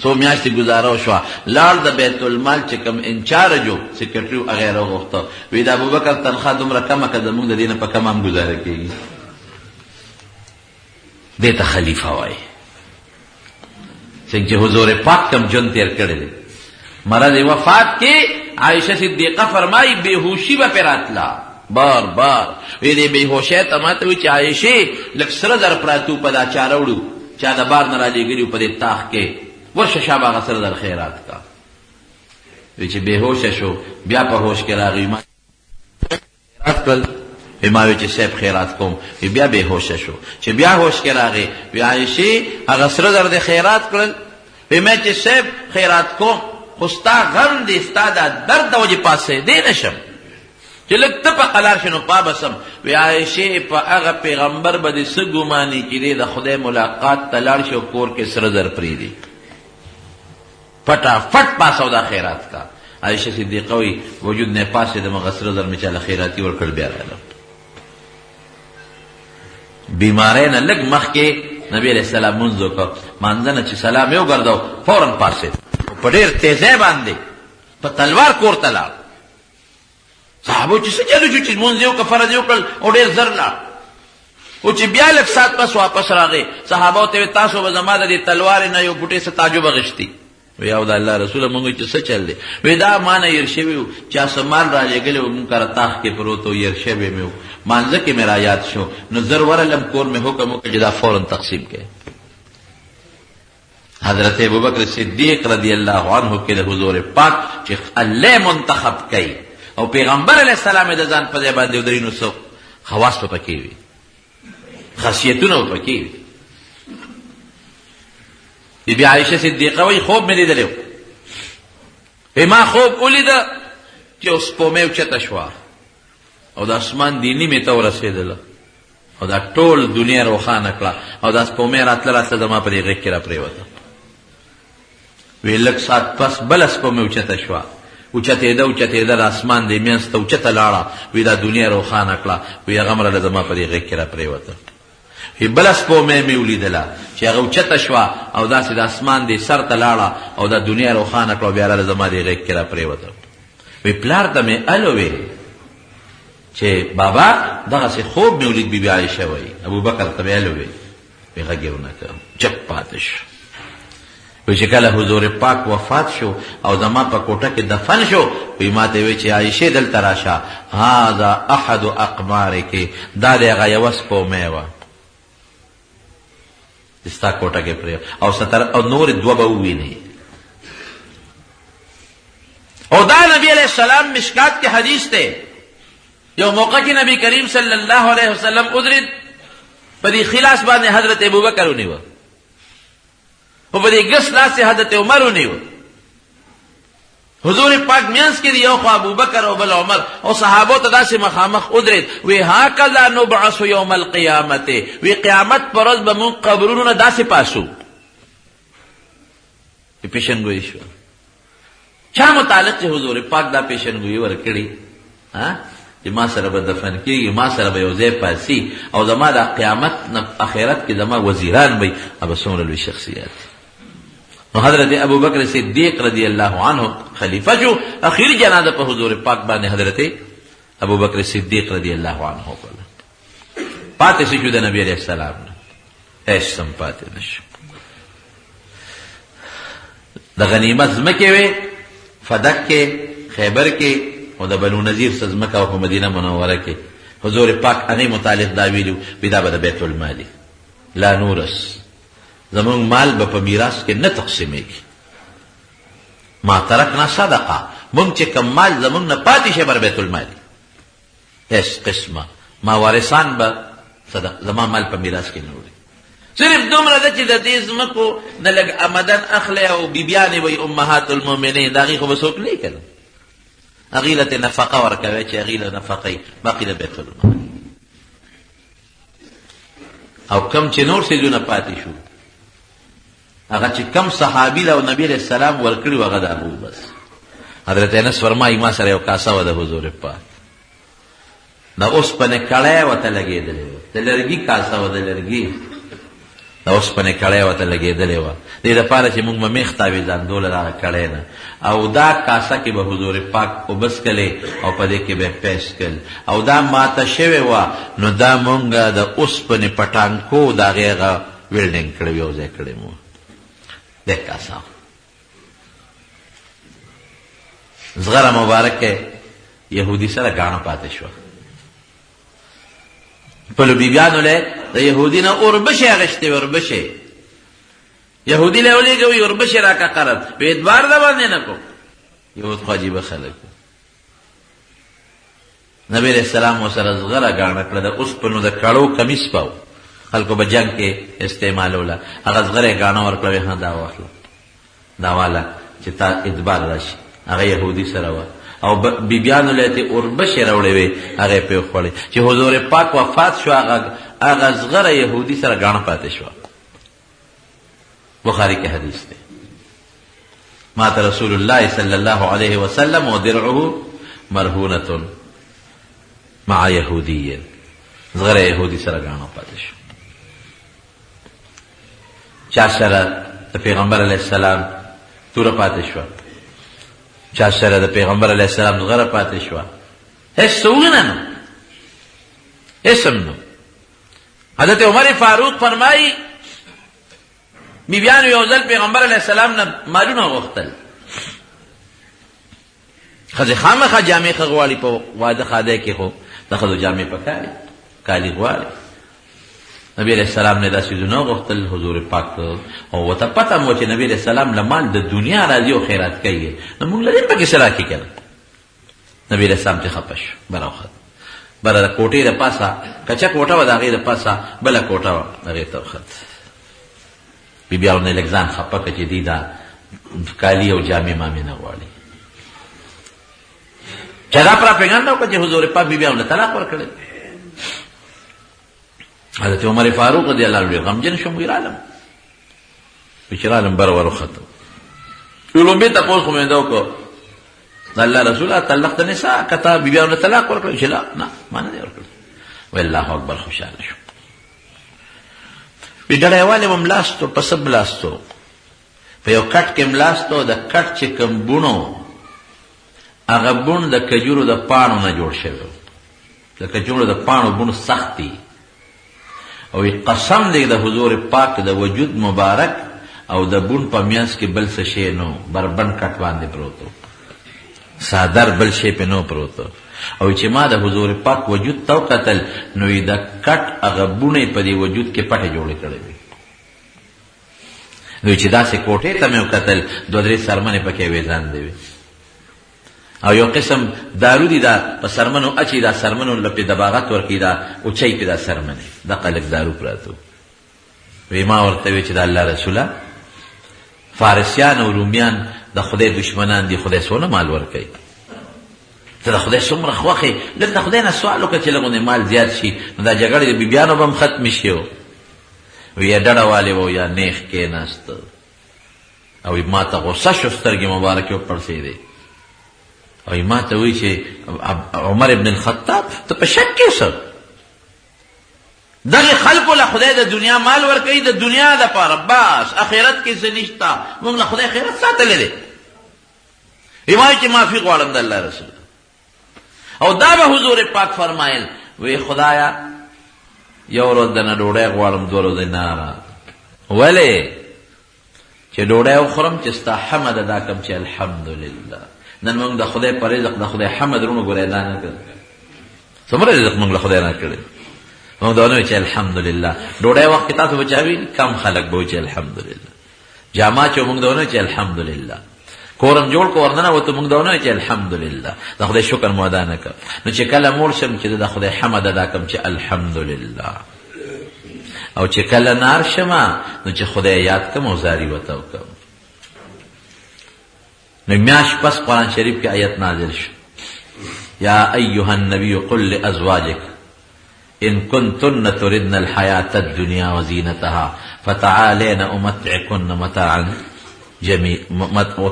څو میاشتې ګزاره وشوه، لاړ د بیت المال چې کوم انچارج و سیکرټري و هغه یې راوغوښته. وی د ابوبکر تنخواه دومره کمه که زمونږ د دې نه په کم هم ګزاره کېږي. دې ته خلیفه وایي. څنګه چې حضور پاک کم ژوند تېر کړی دی. مرض وفات کې عایشه صدیقه فرمایي بېهوشي به پرې راتله بار بار. وی دې بېهوشۍ ته ما ته وایي چې عایشې لږ سره زر پراته وو په دا چاره وړو چا د بار نه رالېږلي وو په دې تاخ کې، ورشه شابه هغه سره در خیرات کا. وی چې بېهوشه شو بیا په هوش کې راغی، ما خیرات کړل. وی ما وی چې صاحب خیرات کوم. وی بیا بېهوشه شو، چې بیا هوش کې راغی وی عایشې هغه سره زر دې خیرات کړل. وی ما چې صاحب خیرات کوم خو ستا غم دی، ستا دا درد د وجې پاسېدی نه شم چې لږ ته په قلار شې نو پابسم. وی عایشې په هغه پیغمبر به دې څه ګماني چې دی د خدای ملاقات ته لاړ شي او کور کې سره زر پرېږدي، فټافټ پاسه دا خیرات کا. عایشه صدیقه وی وجود نه پاسېدم، هغه سره زر مې چاله خیراتي ورکړل بیا راغلم. بیماری نه لږ مخکې نبی علیه السلام مونځ وکړ، مانځه نه چې سلام یې وګرځاو فوراً پاسېد، په ډېر تیزۍ باندې په تلوار کور ته لاړ. صحابو چې څه چلو شو چې مونځ یې وکړ، فرض یې وکړل او ډېر زر لاړ. او چې بیا لږ ساعت پس واپس راغی، صحابو ته وی تاسو به زما د دې تلوارې نه یو بوټې څه تعجب اخیستي؟ وی او د الله رسوله مونږ چې څه چل دی؟ وی دا ما نه هېر شوي وو، چې اسمان را لېږلی و مونږ کره تاخ کې پروت و، هېر شوی مې و، مانځه کې مې را یاد شو نو زر ورغلم کور مې حکم وکړ چې دا فوراً تقسیم کړئ. حضرت ابوبکر صدیق رضی الله عنه کې د حضور پاک چې الله منتخب کړي او پیغمبر علیه السلام د ځان په ځای باندې ودرې نو څه خواص په پکې وي، خاصیتونه په پکې وي. بی عایشه صدیقه وی خوب مې لیدلی و. ما خوب ولیده چې اوس سپومۍ اوچته شوه او د اسمان دې نیمې ته ورسېدله او دا ټول دنیا روښانه کړه او دا سپومۍ راتله راتله زما په دې غېږ کې را پرېوته. وی لږ ساعت پس بله سپومۍ اوچته شوه. اوچتېده د اسمان دی منځ ته اوچته لاړه وی دا دنیا روښانه کړه وی هغه مراله زما په دې غېږ کې راپرېوته وی بله سپومۍ مې ولیدله چې هغه اوچته شوه او داسې د اسمان دی سر ته لاړه او دا دنیا روښانه کړه بیا راله زما دې غېږ کې راپرېوته وی پلار ته مې الو وی چې بابا دغسې خوب مې ولید بیبي عایشه وایي ابوبکر ته مې الو وی وی غږ یې ونه کړ چپ پاتې شو وی چې کله حضور پاک وفات شو او زما په کوټه کې دفن شو وی ما ته وی چې عایشې دلته راشه هذا احد اقمارک دا د هغه یوه سپومۍ وه چې ستا کوټه کې پرې او نورې دوه به ووینې او دا نبی علیہ السلام مشکات کے حدیث تے یو موقع کی نبی کریم صلی اللہ علیہ وسلم ادرد پدی خلاص باندې حضرت ابوبکر ونیو او پدی گس لاس سے حضرت عمر ونیو حضور پاک مینس کې دی یو خو ابوبکر او بل عمر او صحابو ته داسې مخامخ ادرد وی هاکذا نبعث یوم القیامت وی قیامت پر ورځ به مونږ قبرونو نه داسې پاسو پیشنګوئی شو چا متعلق چې حضور پاک دا پیشنګوئی ورکړي چې ما سره به دفن کېږي ما سره به یو ځای پاسي او زما د قیامت آخرت کې زما وزیران وي ابه څومره لوی شخصیات نو حضرت ابوبکر صدیق رضی الله عنه خلیفہ شو اخیری جنازه په حضور پاک باندې حضرت ابوبکر صدیق رضی الله عنه پاتې شو د نبی علیہ السلام هیڅ سم پاتې نشو د غنیمت ځمکې وې فدک کې خیبر کې او د بنو نذیر څه ځمکه او په مدینه منوره کې حضور پاک هغې متعلق دا ویلي وي دا به د بیت المال لا نورس زمونږ مال به په میراث کې نه تقسیمېږي ما ترکنا صدقه مونږ چې کم مال زمونږ نه پاتې شي بر بیت المال هیڅ قسمه ما وارثان به زما مال په میراث کې نه وړي صرف دومره ده چې د دې ځمکو نه لږ آمدن اخلی او بیبیانې وایي امهات المؤمنین د هغې خو به څوک نه که هغې له ترې نفقه ورکوی چې هغې له نفقه باقي د بیت المال او کم چې نور څیزونه پاتې شو هغه چې کم صحابي له نبي علیه السلام ورکړي و هغه د هغو بس حضرت انس فرمایي ما سره یو کاسه وه د حضور پاک د اوسپنې کړی ورته لګېدلی وه د لرګي کاسه وه د لرګي د اوسپنې کړی ورته لګېدلی وه دې دپاره چې موږ به میخ تاویزان دوله د هغه کړی نه او دا کاسه کې به حضور پاک اوبه څکلې او په دې کې به یې پیس کړل او دا ماته شوې وه نو دا مونږ د اوسپنې په ټانکو د هغې هغه ویلډینګ کړی یو ځای کړی مو د کاسه زغره مبارکه یهودي سره ګاڼه پاتې شوه خپلو بیبیانو له د یهودي نه اوربشې اخیستې اوربشې یهودي له ولېږه وي اوربشې راکه قرض په اعتبار د باندې نه کوم یهود خو عجیبه خلک نبی علیہ السلام ورسره زغره ګاڼه کړه د اوسپنو د کړو کمیس پاو خلکو به جنګ کې استعمالوله هغه زغره یې ګاڼه ورکړه ها دا واخله دا واله چې تا اعتبار راشي هغه یهودي سره وه او بیبیانو له تې اوربشې راوړې وې هغه یې پرې وخوړې چې حضور پاک وفات شو هغه زغره یهودي سره ګاڼه پاتې شوه بخاري کې حدیث دی مات رسول الله صلی الله علیه وسلم ودرعه مرهونة مع یهودی زغره یهودي سره ګاڼه پاتې شو چا سره د پیغمبر علیه السلام توره پاتې شوه چا سره د پیغمبر علیه السلام زغره پاتې شوه هیڅ څه نو هیڅ هم نو حضرت عمر فاروق فرمایي بیبیانو یو ځل پیغمبر علیه السلام نه مالونه غوښتل ښځې خامخا جامې ښه غواړي په واده خاده کې خو د ښځو جامې پکاري کالي غواړي نبی علیہ السلام نے دا سیزونه غوښتل حضور پاک او ورته پته مو چې نبی علیہ السلام له مال د دنیا راځي او خیرات کوي نو موږ لرې پکې څه راکړي که نه نبی علیہ السلام چې خفه شو براوخت بره د کوټې د پاسه کچه کوټه وه د هغې د پاسه بله کوټه وه هغې ته وخت بیبیانو نه لږ ځان خفه کړه چې دوی دا کالي او جامې مامې نه غواړي چې دا پراپېګنډه وکړه چې حضور پاک بیبیانو له طلاق ورکړی حضرت عمر فاروق رضی الله عنه غمجن شو وی رالم بچ رالم بر ورخته لومبه تاسو خو مې دا وکړه د الله رسول طلقت النساء کته بیبیانو طلاق ورکړ چې لا نه ما نه دی ورکړ والله اکبر خوشاله شو بیډړیواله مملاستو په سب لاستو په یو کټ کې ملاستو د کټ چې کم بونو هغه بون د کجورو د پاڼو نه جوړ شوی د کجورو د پاڼو بون سختی او قسم دی د حضور پاک د وجود مبارک او د بون په میانس کې بل څه شی نو بربند کټ باندې پروتو صادر بل شی په نو پروتو او چې ما د حضور پاک وجود تو قتل نو د کټ هغه بونه په دی وجود کې پټه جوړ کړې وي نو چې داسې کوټې ته مې قتل دوه درې سرمنې پکې وېزان دی او یو قسم دارو دی دا په سرمنو اچي دا سرمنو لپې دباغت ورکی دا اوچي په دا سرمنې دا قلق دارو پراتو وی ما ورته وی چې دا الله رسوله فارسیان او رومیان د خدای دشمنان دي خدای سونه مال ورکي ته د خدای څومره خوخي لکه د خدای نه سوال وکړه چې لږونه مال زیات شي نو دا جګړې د بیبیانو به هم ختم شي وی ډډه والے وو یا نیخ کې ناست او ما ته غوسه شو سترګې مبارکې وپړسېدې او ما ته وی چې عمر ابن الخطاب ته په شک کې څه دغه خلکو له خدای د دنیا مال ورکوي د دنیا د پاره بس اخرت کې څه نشته موږ له خدای خیرت ساتلی دی وایي چې معافي غواړم د الله رسول او دا به حضور پاک فرمایل وی خدایا یو ورځ دنه ډوډۍ غواړم دوه ورځې نه ولې چې ډوډۍ وخورم چې ستا حمد ادا کړم چې الحمدلله نن موږ د خدای پر رزق د خدای حمد رونو ګورې ادا نه کړ څومره رزق موږ له خدای نه کړی موږ دا ونه چې الحمدلله ډوډۍ وخت تاسو بچاوي کم خلک به چې الحمدلله جامع چې موږ دا ونه چې الحمدلله کورم جوړ کو ورننه وته موږ دا ونه چې الحمدلله د خدای شکر مو ادا نه کړ نو چې کله مور شم چې د خدای حمد ادا کړم چې الحمدلله او چې کله نار شمه نو چې خدای یاد کړم او زاری وته وکړم نو میاش پس قرآن شریف کی آیت نازل شو یا ایها النبی قل لازواجک ان کنتن تردن الحیات الدنیا وزینتها فتعالین امتعکن متاعا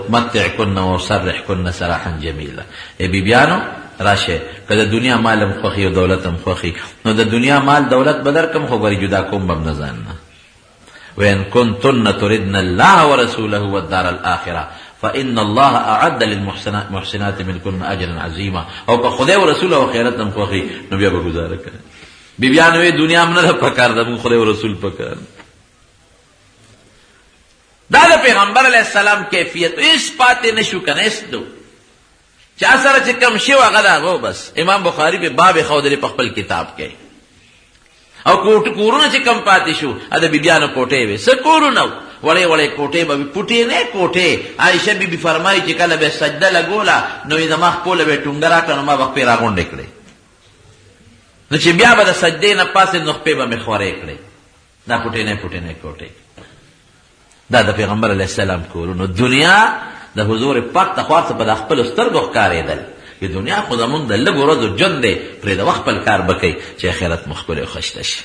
متعکن وسرحکن سراحا جمیلا ای بیبیانو راشه که د دنیا مالم خوخی و دولتم خوخی نو د دنیا مال دولت بدر کم خو بری جدا کوم بم نزاننا وان کنتن تردن الله ورسوله والدار الاخره فإن الله أعد للمحسنات منكن أجرا عظيما او په خدای او رسول او خیرت هم خوخي نو بیا به گزاره کړي بیبیانو دنیا هم نه پکار د خدای او رسول پکار دا د پیغمبر علیه السلام کیفیت هیڅ پاتې نشو کنه استو چا سره چې کم شی هغه دا وو بس امام بخاری په باب خودلی په خپل کتاب کې او کورونه چې کم پاتې شو د بیبیانو کوټې وي څه کورونه وړې وړې کوټې به پټې نه کوټې عائشه بیبي فرمایي چې کله به سجده لګوله نو یې دماغ کوله به ټونګه راکړه نو ما به خپې راغونډې کړې نو چې بیا به د سجدې نه پاسې نو خپې به مې خورې کړې دا پټې نه کوټې دا د پیغمبر علیه السلام کورونو دنیا د حضور پاک تخواست په د خپلو سترګو ښکارېدل چې دنیا خو زمونږ د لږو ورځو ژوند دی پرې د وخت خپل کار به کوي چې آخرت مو ښکلی او ښایسته شي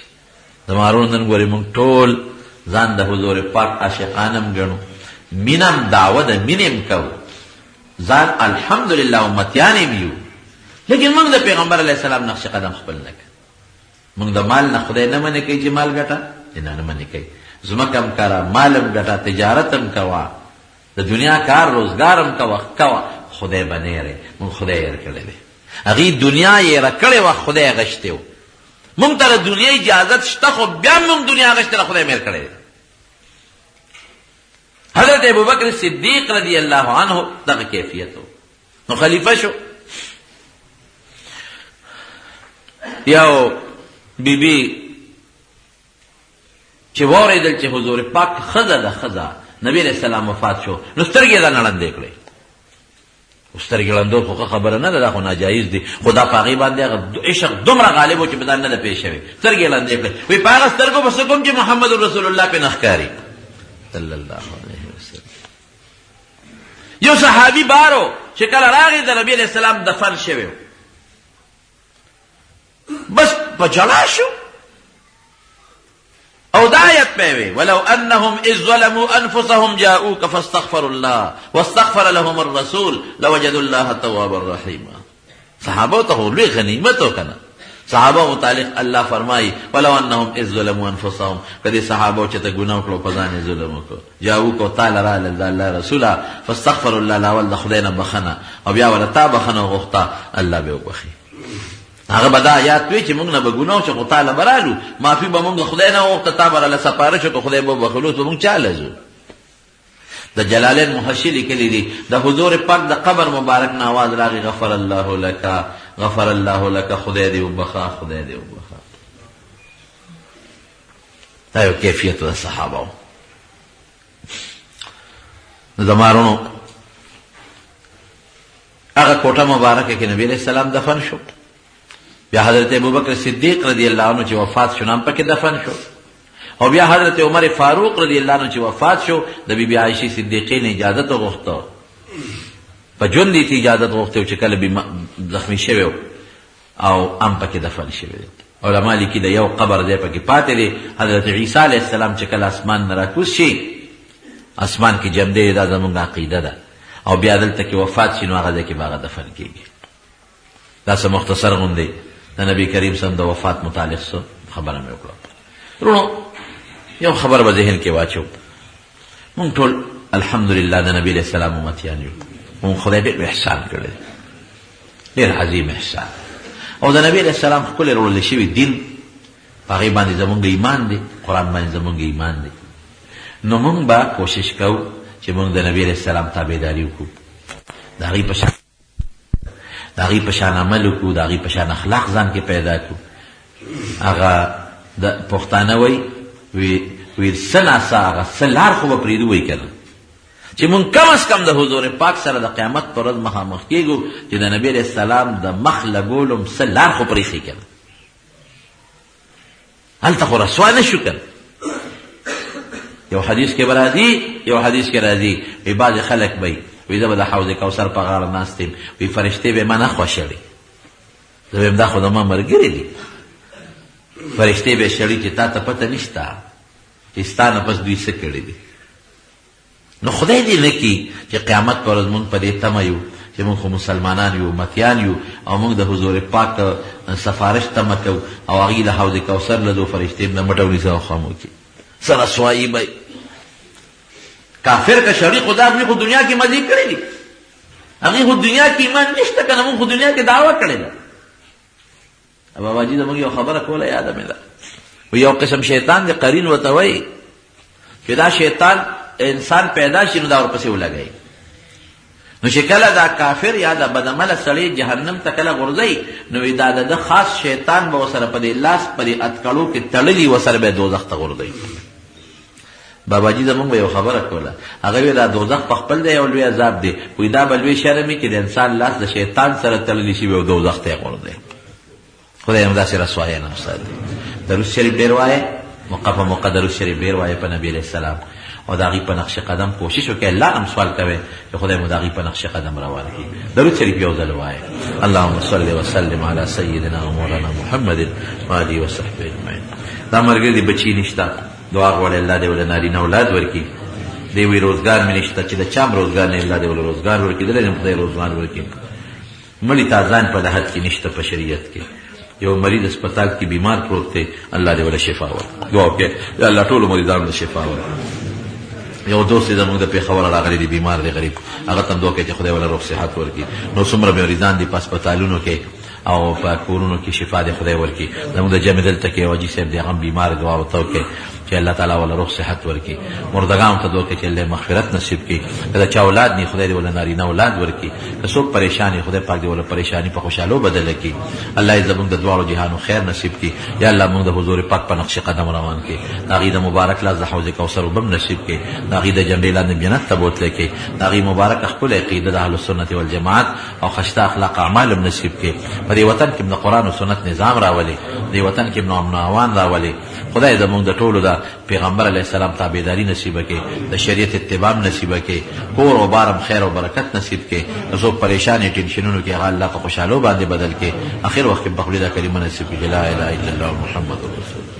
زما ورونو نن ګورې مونږ ټول ځان د حضور پاک عاشقانم ګڼو مینم دعوه د مینم کوو ځان الحمدلله امتیان یم یو لیکن موږ د پیغمبر علیه السلام نقش قدم خپل نه کوو موږ د مال نه خدای نه منې کوي چې مال ګټه نه منې کوي ځمکه هم کاره مال هم ګټه تجارت هم کوه د دنیا کار روزګار هم کوه خدای به نه یې موږ خدای یې کړی دی هغې دنیا یې کړې وه خدای غشتې و مونږ ته د دنیا اجازت شته خو بیا مونږ دنیا غشتله خدای میر کړی دی حضرت ابوبکر صدیق رضی الله عنه دغه کیفیت و نو خلیفه شو یو بیبي چې واورېدل چې حضور پاک ښځه ده ښځه نبی علیه السلام وفات شو نو سترګې یې دا نړندې کړې سترګې ړندول خو خبره نه ده دا خو ناجایز دي خو دا په هغې باندې هغه عشق دومره غالب و چې په دا نه ده پېښ شوې سترګې یې ړندې کړې وایي په هغه سترګو به څه کوم چې محمد رسول الله پې نه ښکاري صلی الله علیه وسلم یو صحابي بارو چې کله راغی د نبي علیه السلام دفن شوی بس په جلا شو او دا آیت پہ ولو انهم اذ ظلموا انفسهم جاءوك فاستغفروا الله واستغفر لهم الرسول لوجدوا الله توابا رحيما. صحابہ تو لوی غنیمت ہو کنا. صحابہ متعلق اللہ فرمائی ولو انهم اذ ظلموا انفسهم، کدی صحابہ چته گناہ کړو په ځان ظلم وکړو، جاءوك تعالی را الله رسولا فاستغفر الله لا خدینا بخنا او بیا ورتا بخنا غوښتا الله به وبخي. هغه بدا آیات وی چې موږ نه به ګناه چې تعالی برالو معافي به موږ خدای نه وخت ته بر له سپارښت کو خدای به بخلوص به موږ چاله زو. د جلالین محشی لیکلی دی د حضور پاک د قبر مبارک نه आवाज راغی غفر الله لك غفر الله لك، خدای دې وبخا خدای دې وبخا. دا یو کیفیت د صحابه. زمارونو هغه کوټه مبارکه کې نبی علیہ السلام دفن شو، بیا حضرت ابوبکر صدیق رضی اللہ عنہ چې وفات شو نام پکې دفن شو، او بیا حضرت عمر فاروق رضی اللہ عنہ چې وفات شو د بی بی عائشہ صدیقې نه اجازه وغوښته، په ژوند دې اجازه وغوښته چې کله زخمی شوی او ام پکې دفن شوی. علماء لیکي د یو قبر دی پکې پاتې دی، حضرت عیسی علیہ السلام چې کله اسمان نه راکوز شي اسمان کې جمع دی، دا زموږ عقیده ده، او بیا دلته کې وفات شي نو هغه ځای کې به هغه دفن کېږي. دا څه مختصر غوندې د نبی کریم صلی الله علیه وسلم د وفات متعلق څه خبره مې وکړه. ورونو یو خبر به ذهن کې واچو، مونږ ټول الحمدلله د نبی علیہ السلام امتیان یو، مونږ خدای ډېر احسان کړی، ډېر عظیم احسان، او د نبی علیہ السلام ښکلی وړل شوي دین په هغې باندې زمونږ ایمان دی، قرآن باندې زمونږ ایمان دی. نو مونږ به کوشش کوو چې مونږ د نبی علیہ السلام تابعداري وکړو، د هغې په شان د هغې په شان عمل وکړو، د هغې په شان اخلاق ځان کې پیدا کړو. هغه د پښتانه وی څه ناڅه هغه څه لار خو به پرېږدو وایي که نه، چې مونږ کم از کم د حضور پاک سره د قیامت پر ورځ مخامخ کېږو چې د نبي علیہ السلام د مخ لګولو څه لار خو پرېښي که نه، هلته خو رسوا نه شو که نه. یو حدیث کې به راځي، یو حدیث کې راځي وی بعضې خلک به وی زه به د حوض کوثر په غاړه ناست یم، وی فرشتې به ما نه خوښوي، زه به یم دا خو زما ملګري دي، فرشتې به شړي چې تا ته پته نشته چې ستا نه پس دوی څه کړي دي. نو خدای دې نه کړي چې قیامت پر ورځ مونږ په دې تمه یو چې مونږ خو مسلمانان یو، امتیان یو، او مونږ د حضور پاک سفارش تمه کوو او هغې د حوض کوثر له دو فرشتې نه مټه ونیسه او خامو کړي. څه رسوایي به کافر که شړي خو دا هغې خو دنیا کې مزې کړي دي، هغې خو دنیا کې ایمان نشته که نه، مونږ خو دنیا کې دعوه کړې ده. باباجي زموږ یو خبره کوله یاده مې ده، یو قسم شیطان دی قرین ورته وایي چې دا شیطان انسان پیدا شي نو دا ورپسې ولګوي، نو چې کله دا کافر یا دا بدعمله سړی جهنم ته کله غورځوي نو دا د خاص شیطان به ورسره په دې لاس په دې اتکړو کې تړلي ورسره به دوزخ ته غورځوي. باباجي زموږ به یو خبره کوله، هغه وی دا دوزخ په خپل دی یو لوی عذاب دی، وایي دا به لوی شرم وي چې د انسان لاس د شیطان سره تړلی شي او دوزخ ته یې غورځوي. خدای هم داسې رسوایه نه وساتي. درود شریف ډېر وایه، موقع په موقع درود شریف ډېر وایه په نبي علیہ السلام، او د هغې په نقش قدم کوشش وکړئ، الله هم سوال کوئ چې خدای مو د هغې په نقش قدم روان کړي. درود شریف یو ځل وایه. اللهم صل وسلم علی سیدنا و مولانا محمد و آله وصحبه اجمعین. دا ملګري دي بچي نشته، دعا غواړي الله دې ولې نارینه اولاد ورکړي، دی وی روزګار مې نشته چې د چا هم روزګار نه الله دې ولې روزګار ورکړي، دلته هم خدای روزګار ورکړي. مړي ته ځان په لحد کې نشته په شریعت کې، یو مریض اسپتال کې بیمار پروت دی، الله دې ولې شفا ورکړي. دعا وکړئ یا الله ټولو مریضانو ته شفا ورکړي. یو دوست زموږ د پېښور راغلی دی، بیمار دی غریب، هغه ته هم دعا کوي چې خدای ولې روغ صحت ورکړي. نو څومره مریضان دي په اسپتالونو کې او په کورونو کې شفا دې خدای ورکړي. زموږ د جمع دلته کې حاجي صاحب دی، هغه هم بیمار، دعا ورته وکړئ چې الله تعالی ولې روغ صحت ورکړي. مردګانو ته دعا کوي چې الله مغفرت نصیب کړي. که د چا اولاد نه خدای دې ولې نارینه اولاد ورکړي. که څوک پریشان وي خدای پاک دې ولې پریشاني په خوشحالو بدله کړي. الله یې زموږ د دواړو جهانو خیر نصیب کړي. یا الله موږ د حضور پاک په نقش قدم روان کړي، د هغې د مبارک لاس د حوض کوثر اوبه هم نصیب کړي، د هغې د جنډې لاندې جنت ته بوتلی کړي، د هغې مبارک ښکلې عقیده د اهلسنت والجماعت او ښایسته اخلاق اعمال هم نصیب کړي. په دې وطن کې د قرآن او سنت نظام راولي، دې وطن کې امن او امان راولي. خدای زموږ د ټولو د پیغمبر علیه السلام تابعداري نصیبه کړي، د شریعت اتباع نصیبه کړي، کور او بارم خیر او برکت نصیب کړي. څوک پریشانې ټینشنونو کې هغه الله په خوشحالو باندې بدل کړي. اخر وخت کې بخلي دا کلمه نصیب کړي، لا اله الا الله محمد رسول الله.